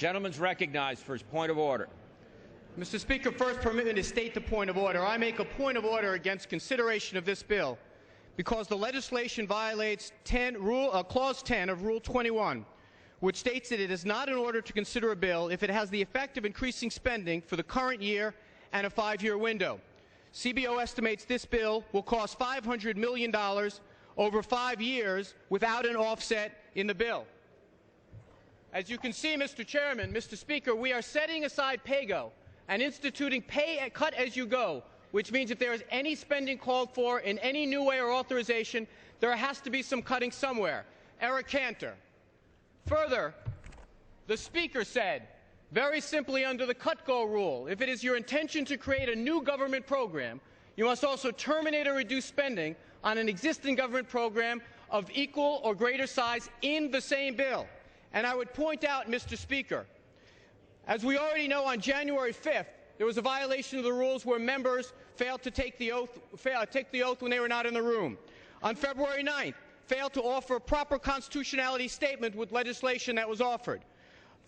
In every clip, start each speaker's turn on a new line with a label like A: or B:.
A: Gentleman's recognized for his point of order.
B: Mr. Speaker, first permit me to state the point of order. I make a point of order against consideration of this bill because the legislation violates Clause 10 of Rule 21, which states that it is not in order to consider a bill if it has the effect of increasing spending for the current year and a 5-year window. CBO estimates this bill will cost $500 million over 5 years without an offset in the bill. As you can see, Mr. Chairman, Mr. Speaker, we are setting aside PAYGO and instituting cut as you go, which means if there is any spending called for in any new way or authorization, there has to be some cutting somewhere. Eric Cantor. Further, the Speaker said, very simply under the cut-go rule, if it is your intention to create a new government program, you must also terminate or reduce spending on an existing government program of equal or greater size in the same bill. And I would point out, Mr. Speaker, as we already know, on January 5th, there was a violation of the rules where members failed to take the oath when they were not in the room. On February 9th, failed to offer a proper constitutionality statement with legislation that was offered.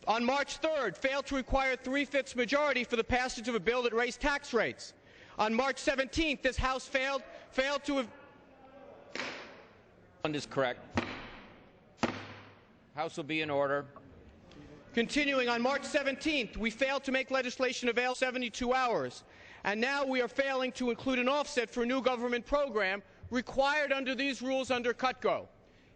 B: On March 3rd, failed to require 3/5 majority for the passage of a bill that raised tax rates. On March 17th, this House failed to...
A: Is correct. House will be in order.
B: Continuing, on March 17th, we failed to make legislation available 72 hours. And now we are failing to include an offset for a new government program required under these rules under cut-go.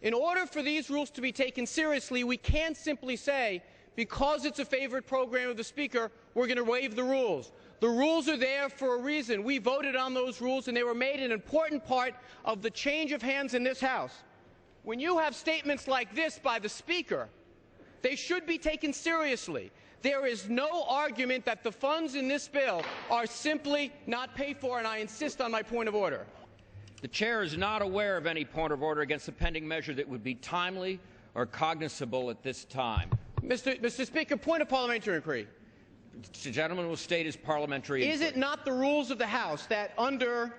B: In order for these rules to be taken seriously, we can't simply say, because it's a favorite program of the Speaker, we're going to waive the rules. The rules are there for a reason. We voted on those rules, and they were made an important part of the change of hands in this House. When you have statements like this by the Speaker, they should be taken seriously. There is no argument that the funds in this bill are simply not paid for, and I insist on my point of order.
A: The Chair is not aware of any point of order against a pending measure that would be timely or cognizable at this time.
B: Mr. Speaker, point of parliamentary inquiry.
A: The gentleman will state his parliamentary inquiry.
B: Is it not the rules of the House that under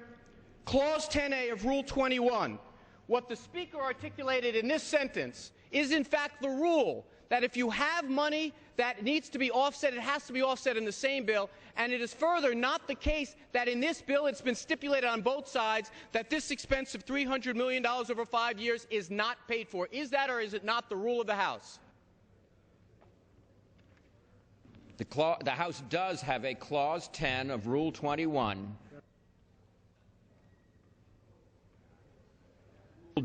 B: Clause 10A of Rule 21, what the Speaker articulated in this sentence is in fact the rule that if you have money that needs to be offset, it has to be offset in the same bill, and it is further not the case that in this bill it's been stipulated on both sides that this expense of $300 million over 5 years is not paid for. Is that or is it not the rule of the House?
A: The House does have a Clause 10 of Rule 21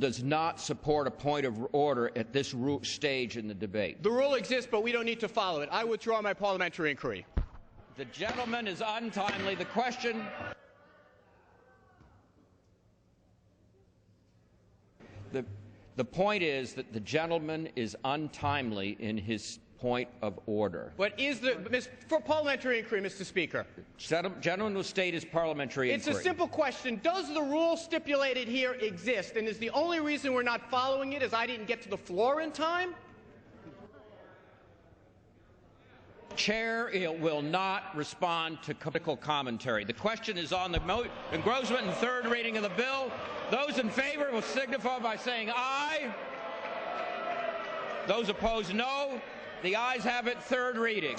A: does not support a point of order at this stage in the debate.
B: The rule exists, but we don't need to follow it. I withdraw my parliamentary inquiry.
A: The gentleman is untimely. The question... The point is that the gentleman is untimely in his point of order.
B: But for parliamentary inquiry, Mr. Speaker.
A: Gentleman will state his parliamentary inquiry.
B: It's a simple question. Does the rule stipulated here exist? And is the only reason we're not following it is I didn't get to the floor in time?
A: Chair will not respond to critical commentary. The question is on the engrossment and third reading of the bill. Those in favor will signify by saying aye. Those opposed, no. The ayes have it. Third reading.